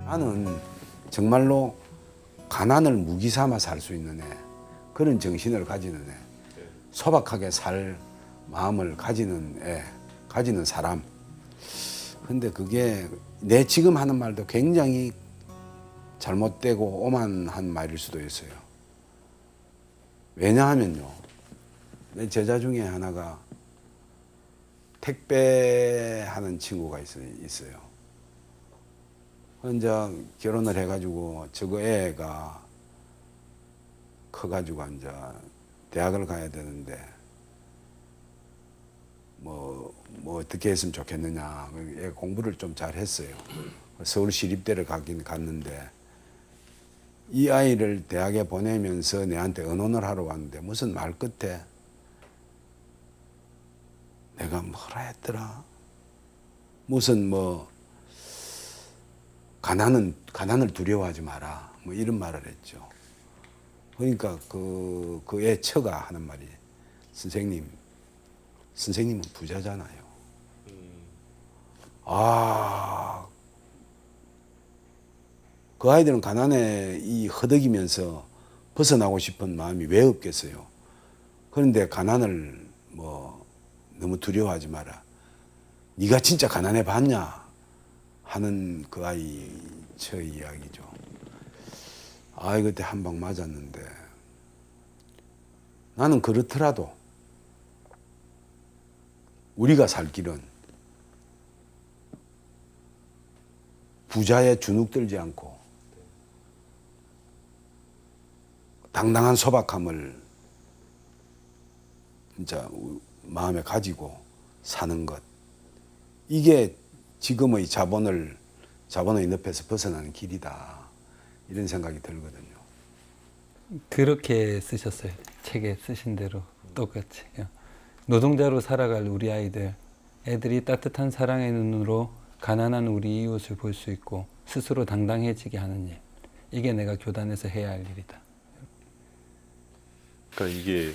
나는 정말로 가난을 무기 삼아 살 수 있는 애, 그런 정신을 가지는 애, 소박하게 살 마음을 가지는 애, 가지는 사람. 근데 그게 내 지금 하는 말도 굉장히 잘못되고 오만한 말일 수도 있어요. 왜냐하면요, 내 제자 중에 하나가 택배하는 친구가 있어요. 이제 결혼을 해가지고 저거 애가 커가지고 이제 대학을 가야 되는데 뭐 어떻게 했으면 좋겠느냐. 애 공부를 좀 잘했어요. 서울 시립대를 가긴 갔는데 이 아이를 대학에 보내면서 내한테 의논을 하러 왔는데 무슨 말 끝에 내가 뭐라 했더라. 무슨 가난을 두려워하지 마라. 뭐 이런 말을 했죠. 그러니까 그 애 처가 하는 말이 선생님은 부자잖아요. 그 아이들은 가난에 허덕이면서 벗어나고 싶은 마음이 왜 없겠어요. 그런데 가난을 너무 두려워하지 마라. 네가 진짜 가난해 봤냐 하는 그 아이 처 이야기죠. 그때 한 방 맞았는데 나는 그렇더라도 우리가 살 길은 부자에 주눅들지 않고 당당한 소박함을 진짜 마음에 가지고 사는 것. 이게 지금의 자본의 늪에서 벗어나는 길이다. 이런 생각이 들거든요. 그렇게 쓰셨어요. 책에 쓰신 대로 똑같이. 노동자로 살아갈 우리 애들이 따뜻한 사랑의 눈으로 가난한 우리 이웃을 볼 수 있고 스스로 당당해지게 하는 일. 이게 내가 교단에서 해야 할 일이다. 그러니까 이게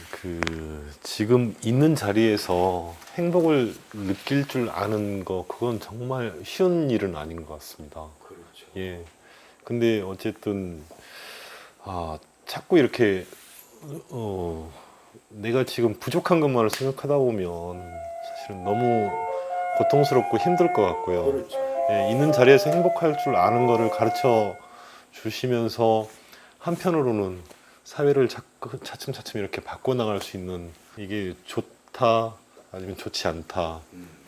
지금 있는 자리에서 행복을 느낄 줄 아는 거, 그건 정말 쉬운 일은 아닌 것 같습니다. 그렇죠. 예. 근데 어쨌든 자꾸 이렇게 내가 지금 부족한 것만을 생각하다 보면 사실은 너무 고통스럽고 힘들 것 같고요. 그렇죠. 예, 있는 자리에서 행복할 줄 아는 거를 가르쳐 주시면서 한편으로는 사회를 차츰차츰 이렇게 바꿔나갈 수 있는, 이게 좋다 아니면 좋지 않다,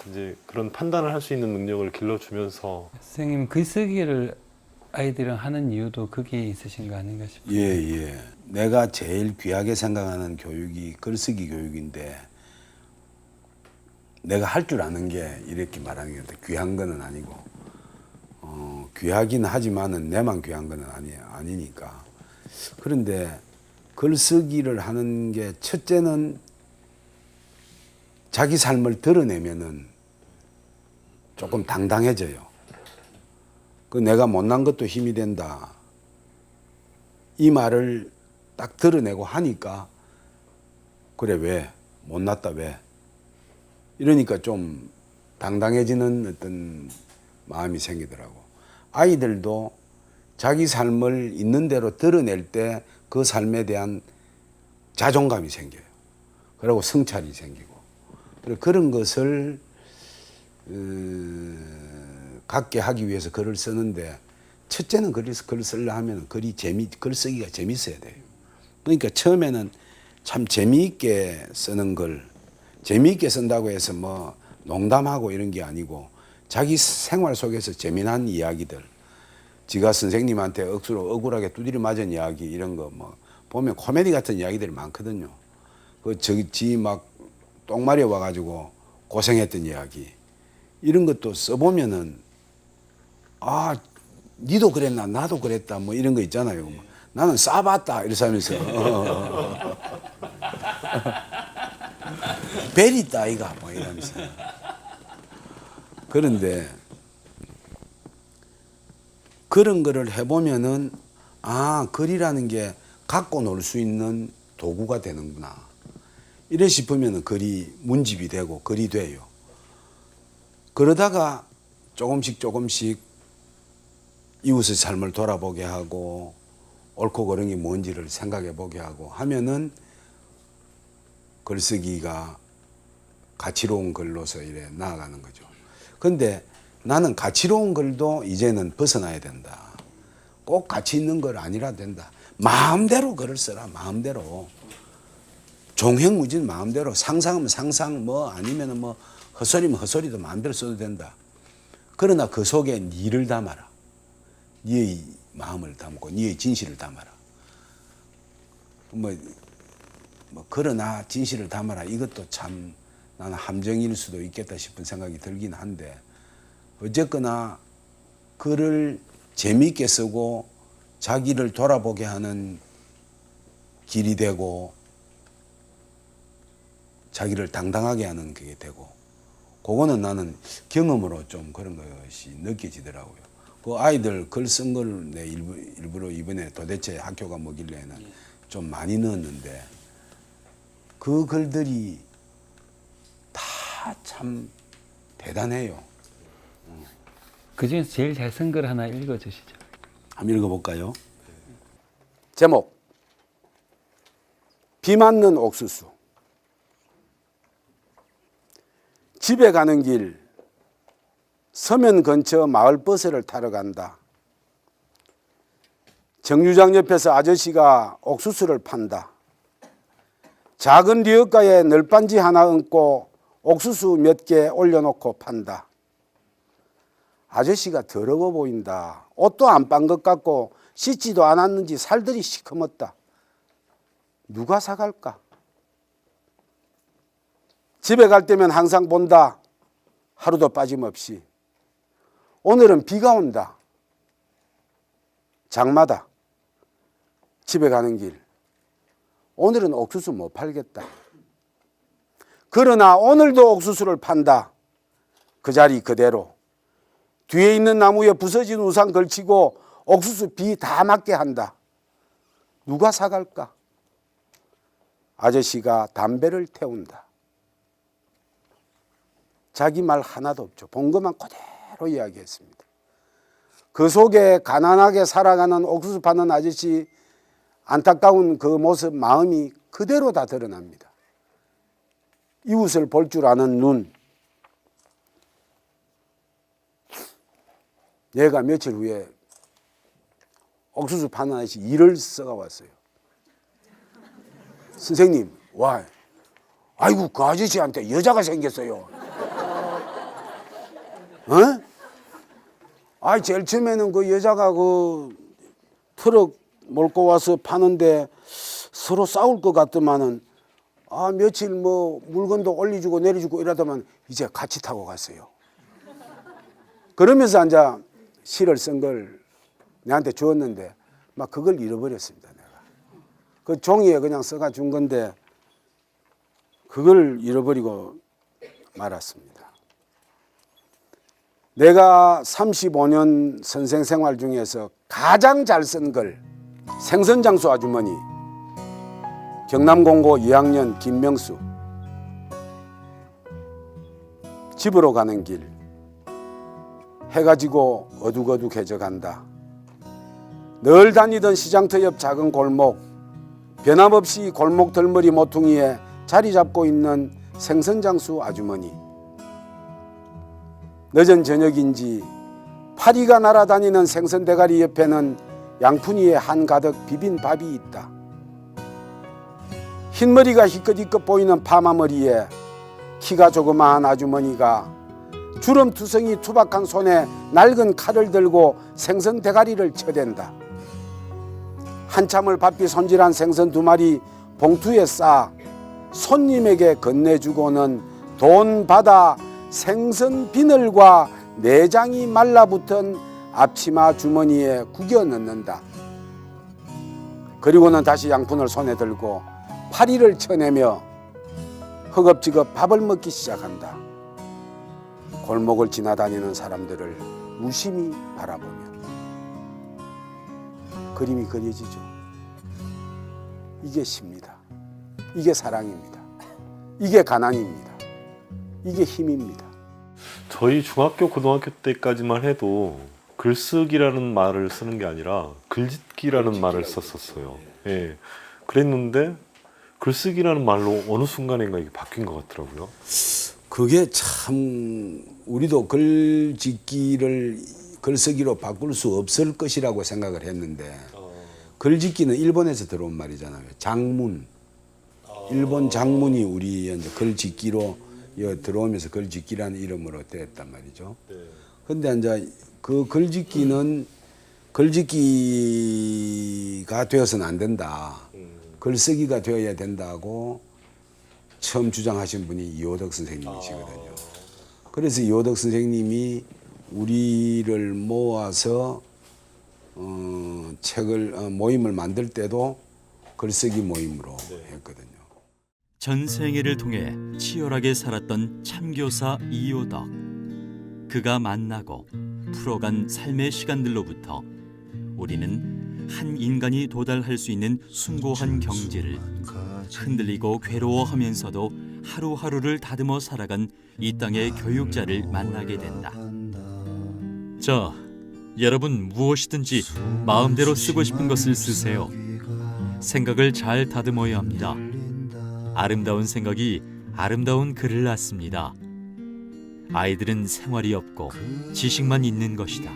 이제 그런 판단을 할 수 있는 능력을 길러주면서. 선생님, 글쓰기를 아이들은 하는 이유도 그게 있으신 거 아닌가 싶어요. 예. 내가 제일 귀하게 생각하는 교육이 글쓰기 교육인데 내가 할 줄 아는 게 이렇게 말하는 게 귀한 거는 아니고 귀하긴 하지만은 내만 귀한 거는 아니니까. 그런데 글쓰기를 하는 게 첫째는 자기 삶을 드러내면은 조금 당당해져요. 내가 못난 것도 힘이 된다. 이 말을 딱 드러내고 하니까 그래 왜? 못났다 왜? 이러니까 좀 당당해지는 어떤 마음이 생기더라고. 아이들도 자기 삶을 있는 대로 드러낼 때 그 삶에 대한 자존감이 생겨요. 그리고 성찰이 생기고. 그런 것을 갖게 하기 위해서 글을 쓰는데, 첫째는 글을 쓰려 하면 글쓰기가 재밌어야 돼요. 그러니까 처음에는 참 재미있게 쓰는 글, 재미있게 쓴다고 해서 농담하고 이런 게 아니고 자기 생활 속에서 재미난 이야기들, 지가 선생님한테 억수로 억울하게 두드려 맞은 이야기 이런 거 보면 코미디 같은 이야기들이 많거든요. 지 똥 마려 와가지고 고생했던 이야기 이런 것도 써보면은 니도 그랬나 나도 그랬다 이런 거 있잖아요. 나는 싸봤다 이러면서 벨 있다 아이가 이러면서. 그런데 그런 거를 해보면은 글이라는 게 갖고 놀 수 있는 도구가 되는구나. 이래 싶으면 글이 문집이 되고 글이 돼요. 그러다가 조금씩 이웃의 삶을 돌아보게 하고 옳고 그른이 뭔지를 생각해 보게 하고 하면은 글쓰기가 가치로운 글로서 이래 나아가는 거죠. 근데 나는 가치로운 글도 이제는 벗어나야 된다. 꼭 가치 있는 글 아니라 된다. 마음대로 글을 써라. 마음대로. 종횡무진 마음대로. 상상하면 상상, 뭐 아니면 뭐 헛소리면 헛소리도 마음대로 써도 된다. 그러나 그 속에 니를 담아라. 니의 마음을 담고 니의 진실을 담아라. 그러나 진실을 담아라. 이것도 참 나는 함정일 수도 있겠다 싶은 생각이 들긴 한데 어쨌거나 글을 재미있게 쓰고 자기를 돌아보게 하는 길이 되고 자기를 당당하게 하는 게 되고 그거는 나는 경험으로 좀 그런 것이 느껴지더라고요. 그 아이들 글 쓴 걸 내 일부러 이번에 도대체 학교가 뭐길래는 좀 많이 넣었는데 그 글들이 다 참 대단해요. 그 중에서 제일 잘 쓴 글 하나 읽어주시죠. 한번 읽어볼까요? 제목 비 맞는 옥수수. 집에 가는 길 서면 근처 마을버스를 타러 간다. 정류장 옆에서 아저씨가 옥수수를 판다. 작은 리어가에 널빤지 하나 얹고 옥수수 몇 개 올려놓고 판다. 아저씨가 더러워 보인다. 옷도 안 빤 것 같고 씻지도 않았는지 살들이 시커멓다. 누가 사갈까? 집에 갈 때면 항상 본다. 하루도 빠짐없이. 오늘은 비가 온다. 장마다. 집에 가는 길. 오늘은 옥수수 못 팔겠다. 그러나 오늘도 옥수수를 판다. 그 자리 그대로. 뒤에 있는 나무에 부서진 우산 걸치고 옥수수 비 다 맞게 한다. 누가 사갈까? 아저씨가 담배를 태운다. 자기 말 하나도 없죠. 본 것만 그대로 이야기했습니다. 그 속에 가난하게 살아가는 옥수수 파는 아저씨 안타까운 그 모습, 마음이 그대로 다 드러납니다. 이웃을 볼 줄 아는 눈. 얘가 며칠 후에 옥수수 파는 아저씨 일을 써가 왔어요. 선생님, 와, 아이고 그 아저씨한테 여자가 생겼어요. 어? 아, 제일 처음에는 그 여자가 그 트럭 몰고 와서 파는데 서로 싸울 것 같더만은 아, 며칠 뭐 물건도 올려주고 내려주고 이러다만 이제 같이 타고 갔어요. 그러면서 이제 시를 쓴 걸 내한테 주었는데 막 그걸 잃어버렸습니다. 내가 그 종이에 그냥 써가 준 건데 그걸 잃어버리고 말았습니다. 내가 35년 선생 생활 중에서 가장 잘 쓴 글, 생선장수 아주머니, 경남공고 2학년 김명수. 집으로 가는 길. 해가 지고 어둑어둑해져 간다. 늘 다니던 시장터 옆 작은 골목, 변함없이 골목 덜머리 모퉁이에 자리 잡고 있는 생선장수 아주머니. 늦은 저녁인지 파리가 날아다니는 생선 대가리 옆에는 양푼이에 한가득 비빈 밥이 있다. 흰머리가 희끗희끗 보이는 파마머리에 키가 조그마한 아주머니가 주름투성이 투박한 손에 낡은 칼을 들고 생선 대가리를 쳐댄다. 한참을 바삐 손질한 생선 2마리 봉투에 싸 손님에게 건네주고는 돈 받아 생선 비늘과 내장이 말라붙은 앞치마 주머니에 구겨 넣는다. 그리고는 다시 양푼을 손에 들고 파리를 쳐내며 허겁지겁 밥을 먹기 시작한다. 골목을 지나다니는 사람들을 무심히 바라보며 그림이 그려지죠. 이게 시입니다. 이게 사랑입니다. 이게 가난입니다. 이게 힘입니다. 저희 중학교 고등학교 때까지만 해도 글쓰기라는 말을 쓰는 게 아니라 글짓기라는 말을 썼었어요. 예. 그랬는데 글쓰기라는 말로 어느 순간인가 이게 바뀐 것 같더라고요. 그게 참 우리도 글쓰기로 바꿀 수 없을 것이라고 생각을 했는데 글짓기는 일본에서 들어온 말이잖아요. 장문. 일본 장문이 우리 이제 글짓기로 들어오면서 글짓기라는 이름으로 됐단 말이죠. 근데 이제 그 글짓기는 글짓기가 되어서는 안 된다. 글쓰기가 되어야 된다고 처음 주장하신 분이 이호덕 선생님이시거든요. 그래서 이호덕 선생님이 우리를 모아서 책을 모임을 만들 때도 글쓰기 모임으로 했거든요. 전생애를 통해 치열하게 살았던 참교사 이호덕. 그가 만나고 풀어간 삶의 시간들로부터 우리는 한 인간이 도달할 수 있는 숭고한 경지를 흔들리고 괴로워하면서도 하루하루를 다듬어 살아간 이 땅의 교육자를 만나게 된다. 자, 여러분 무엇이든지 마음대로 쓰고 싶은 것을 쓰세요. 생각을 잘 다듬어야 합니다. 아름다운 생각이 아름다운 글을 낳습니다. 아이들은 생활이 없고 지식만 있는 것이다.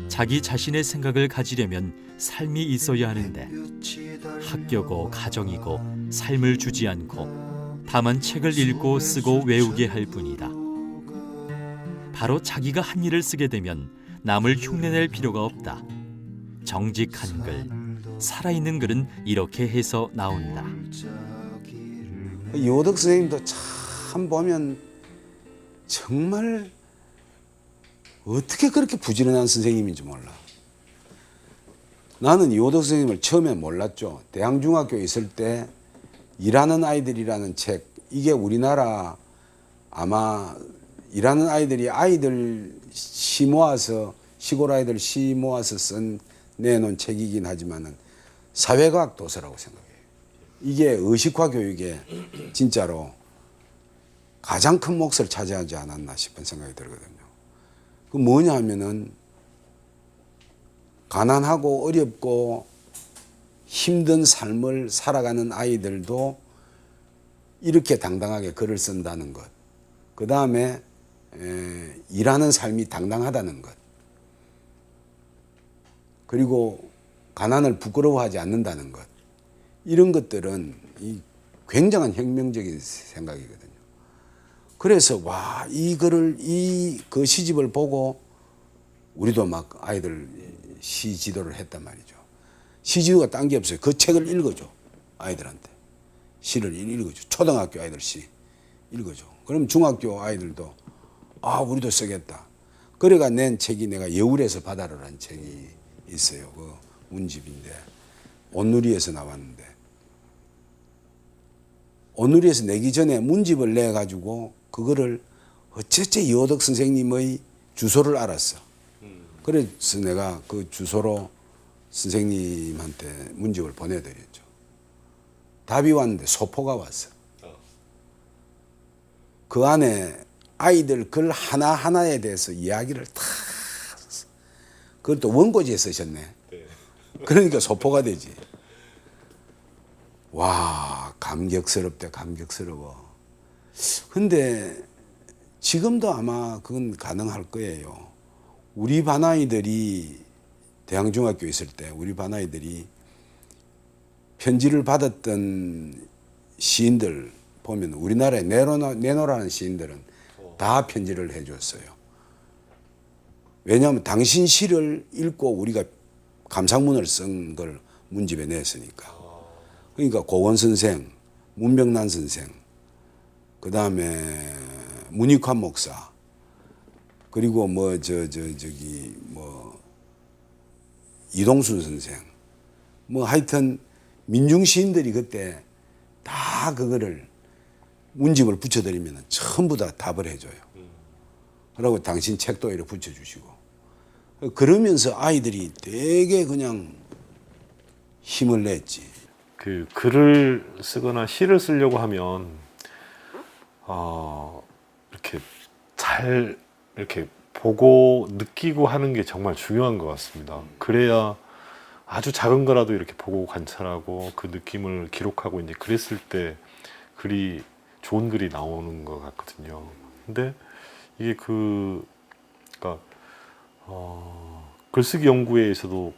자기 자신의 생각을 가지려면 삶이 있어야 하는데 학교고 가정이고 삶을 주지 않고 다만 책을 읽고 쓰고 외우게 할 뿐이다. 바로 자기가 한 일을 쓰게 되면 남을 흉내낼 필요가 없다. 정직한 글, 살아있는 글은 이렇게 해서 나온다. 이호덕 선생님도 참 보면 정말 어떻게 그렇게 부지런한 선생님인지 몰라. 나는 이호덕 선생님을 처음에 몰랐죠. 대항중학교에 있을 때 일하는 아이들이라는 책, 이게 우리나라 아마 일하는 아이들 시 모아서 시골 아이들 시 모아서 내놓은 책이긴 하지만은 사회과학 도서라고 생각해요. 이게 의식화 교육에 진짜로 가장 큰 몫을 차지하지 않았나 싶은 생각이 들거든요. 그 뭐냐 하면은 가난하고 어렵고 힘든 삶을 살아가는 아이들도 이렇게 당당하게 글을 쓴다는 것. 그 다음에 일하는 삶이 당당하다는 것. 그리고 가난을 부끄러워하지 않는다는 것. 이런 것들은 굉장한 혁명적인 생각이거든요. 그래서 와, 이 글을 그 시집을 보고 우리도 막 아이들 시 지도를 했단 말이죠. 시 지도가 딴 게 없어요. 그 책을 읽어줘. 아이들한테. 시를 읽어줘. 초등학교 아이들 시 읽어줘. 그럼 중학교 아이들도 우리도 쓰겠다. 그래가 낸 책이 내가 여울에서 바다로라는 책이 있어요. 그 문집인데 온누리에서 나왔는데 온누리에서 내기 전에 문집을 내 가지고 그거를 어째째 이호덕 선생님의 주소를 알았어. 그래서 내가 그 주소로 선생님한테 문집을 보내드렸죠. 답이 왔는데 소포가 왔어. 그 안에 아이들 글 하나하나에 대해서 이야기를 다 썼어. 그걸 또 원고지에 쓰셨네. 그러니까 소포가 되지. 와, 감격스럽다, 감격스러워. 근데 지금도 아마 그건 가능할 거예요. 우리 반 아이들이 대항중학교에 있을 때 우리 반 아이들이 편지를 받았던 시인들 보면 우리나라에 내노라는 시인들은 다 편지를 해줬어요. 왜냐하면 당신 시를 읽고 우리가 감상문을 쓴 걸 문집에 냈으니까. 그러니까 고원 선생, 문병난 선생, 그 다음에 문익환 목사, 그리고 이동순 선생, 하여튼 민중 시인들이 그때 다 그거를 문집을 붙여드리면 전부 다 답을 해줘요. 그리고 당신 책도 이렇게 붙여주시고. 그러면서 아이들이 되게 그냥 힘을 냈지. 그 글을 쓰거나 시를 쓰려고 하면 이렇게 잘 이렇게 보고 느끼고 하는 게 정말 중요한 것 같습니다. 그래야 아주 작은 거라도 이렇게 보고 관찰하고 그 느낌을 기록하고 이제 그랬을 때 글이 좋은 글이 나오는 것 같거든요. 근데 이게 그러니까 글쓰기 연구회에서도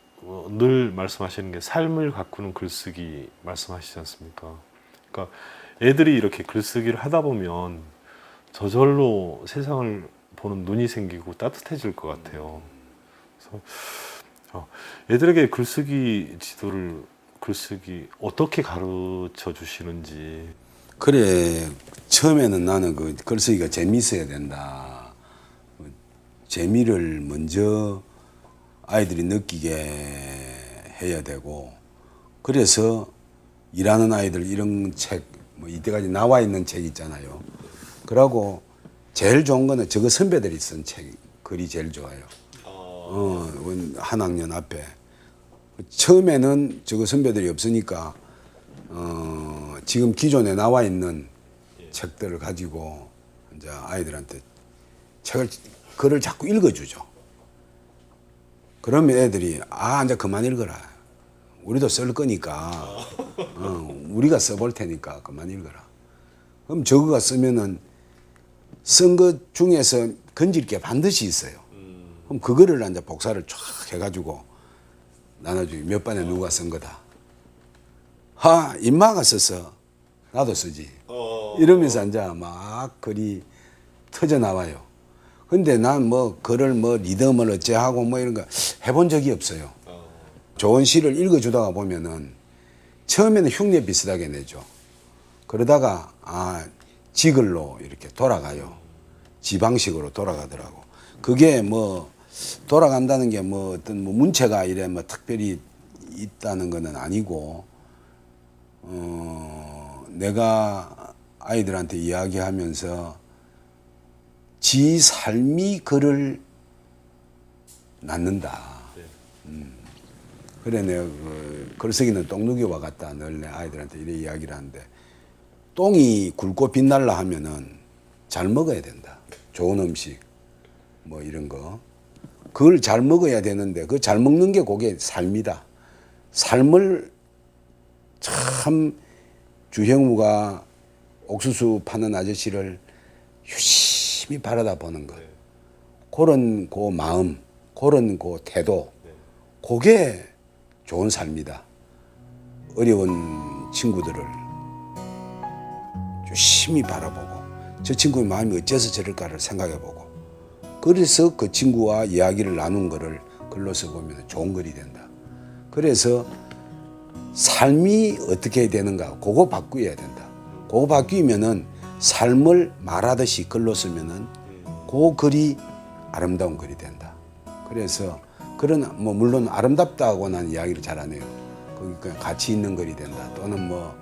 늘 말씀하시는 게 삶을 가꾸는 글쓰기 말씀하시지 않습니까? 그러니까 애들이 이렇게 글쓰기를 하다 보면 저절로 세상을 보는 눈이 생기고 따뜻해질 것 같아요. 그래서 애들에게 글쓰기 지도를 글쓰기 어떻게 가르쳐 주시는지. 그래, 처음에는 나는 그 글쓰기가 재미있어야 된다. 재미를 먼저 아이들이 느끼게 해야 되고, 그래서 일하는 아이들 이런 책, 뭐 이때까지 나와 있는 책 있잖아요. 그러고 제일 좋은 거는 저거 선배들이 쓴 책, 글이 제일 좋아요. 한 학년 앞에. 처음에는 저거 선배들이 없으니까, 지금 기존에 나와 있는 책들을 가지고 이제 아이들한테 글을 자꾸 읽어주죠. 그러면 애들이 이제 그만 읽어라. 우리도 쓸 거니까 우리가 써볼 테니까 그만 읽어라. 그럼 저거가 쓰면은 쓴 것 중에서 건질 게 반드시 있어요. 그럼 그거를 이제 복사를 쫙 해가지고 나눠주기. 몇 반에 누가 쓴 거다. 임마가 썼어. 나도 쓰지. 이러면서 이제 막 글이 터져 나와요. 근데 난 뭐 글을 뭐 리듬을 어째하고 뭐 이런 거 해본 적이 없어요. 좋은 시를 읽어주다가 보면은 처음에는 흉내 비슷하게 내죠. 그러다가 지글로 이렇게 돌아가요. 지방식으로 돌아가더라고. 그게 뭐 돌아간다는 게 뭐 어떤 뭐 문체가 이래 뭐 특별히 있다는 거는 아니고, 내가 아이들한테 이야기하면서 지 삶이 글을 낳는다. 그래, 내가 글쓰기는 똥누기와 같다. 늘 내 아이들한테 이래 이야기를 하는데, 똥이 굵고 빛날라 하면은 잘 먹어야 된다. 좋은 음식, 뭐 이런 거. 그걸 잘 먹어야 되는데, 그 잘 먹는 게 그게 삶이다. 삶을 참 주형우가 옥수수 파는 아저씨를 유심히 바라다 보는 것. 그런 그 마음, 그런 그 태도, 그게 좋은 삶이다. 어려운 친구들을 유심히 바라보고 저 친구의 마음이 어째서 저럴까를 생각해보고, 그래서 그 친구와 이야기를 나눈 거를 글로 써보면 좋은 글이 된다. 그래서 삶이 어떻게 되는가, 그거 바꾸어야 된다. 그거 바뀌면은 삶을 말하듯이 글로 쓰면은 그 글이 아름다운 글이 된다. 그래서 그런 뭐 물론 아름답다고 난 이야기를 잘 안 해요. 그러니까 가치 있는 글이 된다. 또는 뭐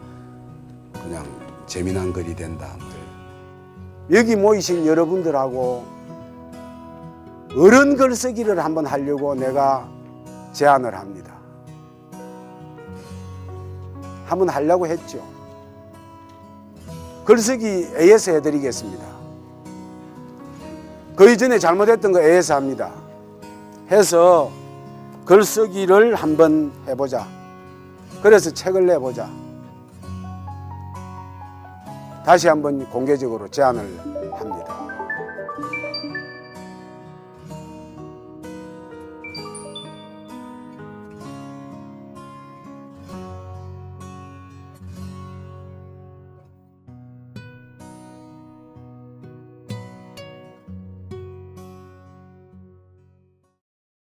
그냥 재미난 글이 된다. 여기 모이신 여러분들하고 어른 글쓰기를 한번 하려고 내가 제안을 합니다. 한번 하려고 했죠. 글쓰기 AS 해드리겠습니다. 그 이전에 잘못했던 거 AS 합니다. 해서 글쓰기를 한번 해보자. 그래서 책을 내보자. 다시 한번 공개적으로 제안을